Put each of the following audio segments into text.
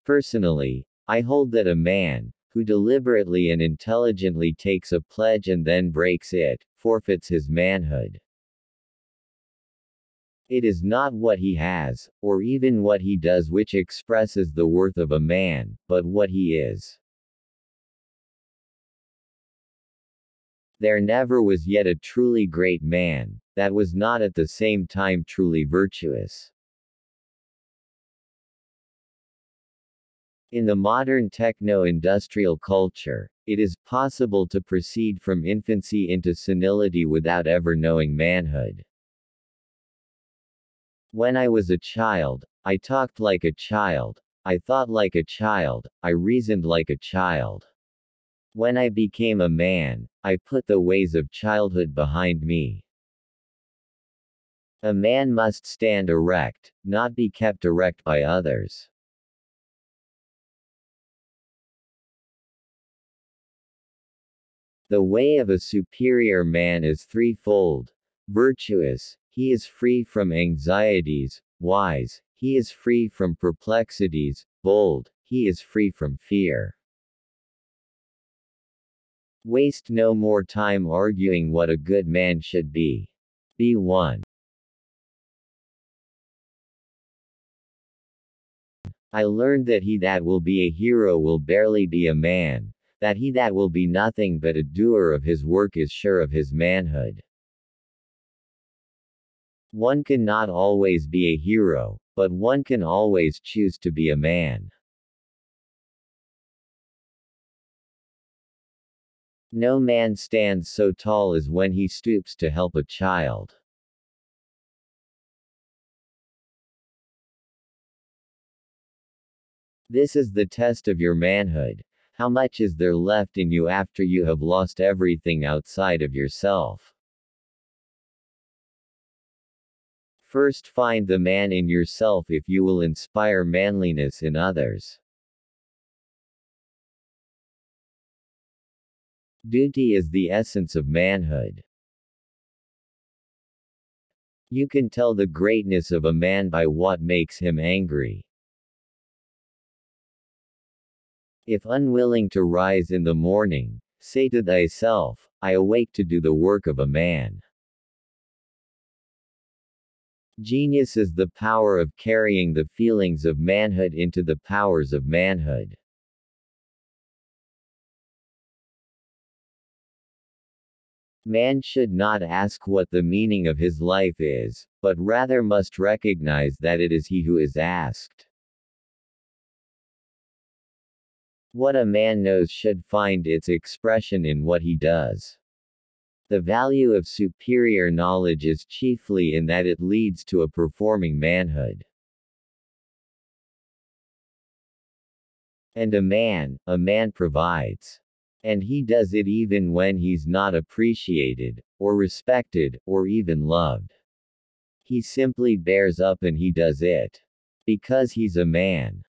Personally, I hold that a man, who deliberately and intelligently takes a pledge and then breaks it, forfeits his manhood. It is not what he has, or even what he does which expresses the worth of a man, but what he is. There never was yet a truly great man, that was not at the same time truly virtuous. In the modern techno-industrial culture, it is possible to proceed from infancy into senility without ever knowing manhood. When I was a child, I talked like a child, I thought like a child, I reasoned like a child. When I became a man, I put the ways of childhood behind me. A man must stand erect, not be kept erect by others. The way of a superior man is threefold. Virtuous, he is free from anxieties; wise, he is free from perplexities; bold, he is free from fear. Waste no more time arguing what a good man should be. Be one. I learned that he that will be a hero will barely be a man, that he that will be nothing but a doer of his work is sure of his manhood. One can not always be a hero, but one can always choose to be a man. No man stands so tall as when he stoops to help a child. This is the test of your manhood. How much is there left in you after you have lost everything outside of yourself? First find the man in yourself if you will inspire manliness in others. Duty is the essence of manhood. You can tell the greatness of a man by what makes him angry. If unwilling to rise in the morning, say to thyself, I awake to do the work of a man. Genius is the power of carrying the feelings of manhood into the powers of manhood. Man should not ask what the meaning of his life is, but rather must recognize that it is he who is asked. What a man knows should find its expression in what he does. The value of superior knowledge is chiefly in that it leads to a performing manhood. And a man provides. And he does it even when he's not appreciated, or respected, or even loved. He simply bears up and he does it. Because he's a man.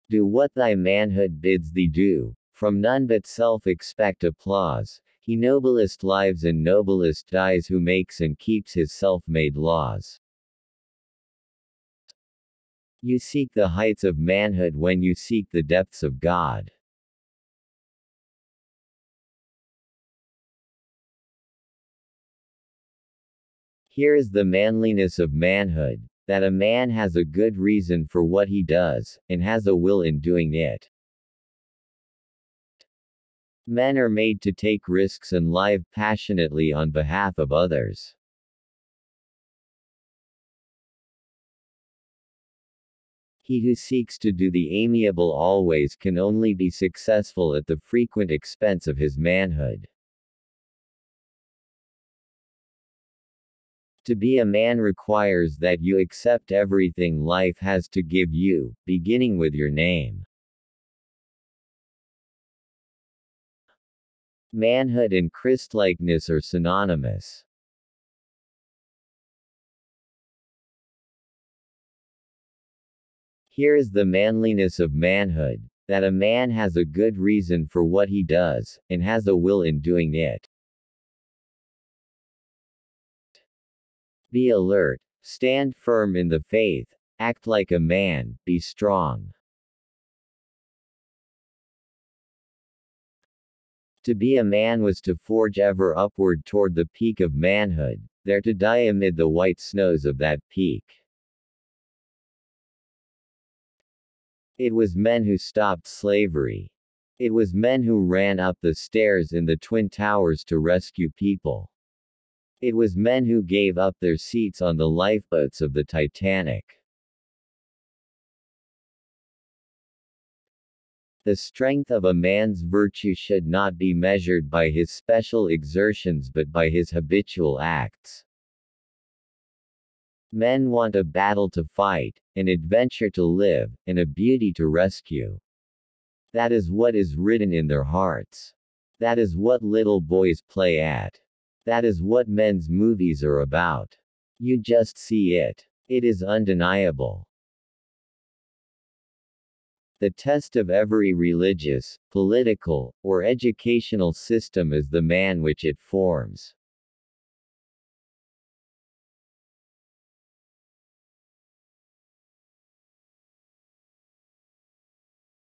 Do what thy manhood bids thee do, from none but self expect applause. He noblest lives and noblest dies who makes and keeps his self-made laws. You seek the heights of manhood when you seek the depths of God. Here is the manliness of manhood, that a man has a good reason for what he does, and has a will in doing it. Men are made to take risks and live passionately on behalf of others. He who seeks to do the amiable always can only be successful at the frequent expense of his manhood. To be a man requires that you accept everything life has to give you, beginning with your name. Manhood and Christlikeness are synonymous. Here is the manliness of manhood, that a man has a good reason for what he does, and has a will in doing it. Be alert, stand firm in the faith, Act like a man, be strong. To be a man was to forge ever upward toward the peak of manhood, there to die amid the white snows of that peak. It was men who stopped slavery. It was men who ran up the stairs in the Twin Towers to rescue people. It was men who gave up their seats on the lifeboats of the Titanic. The strength of a man's virtue should not be measured by his special exertions but by his habitual acts. Men want a battle to fight, an adventure to live, and a beauty to rescue. That is what is written in their hearts. That is what little boys play at. That is what men's movies are about. You just see it. It is undeniable. The test of every religious, political, or educational system is the man which it forms.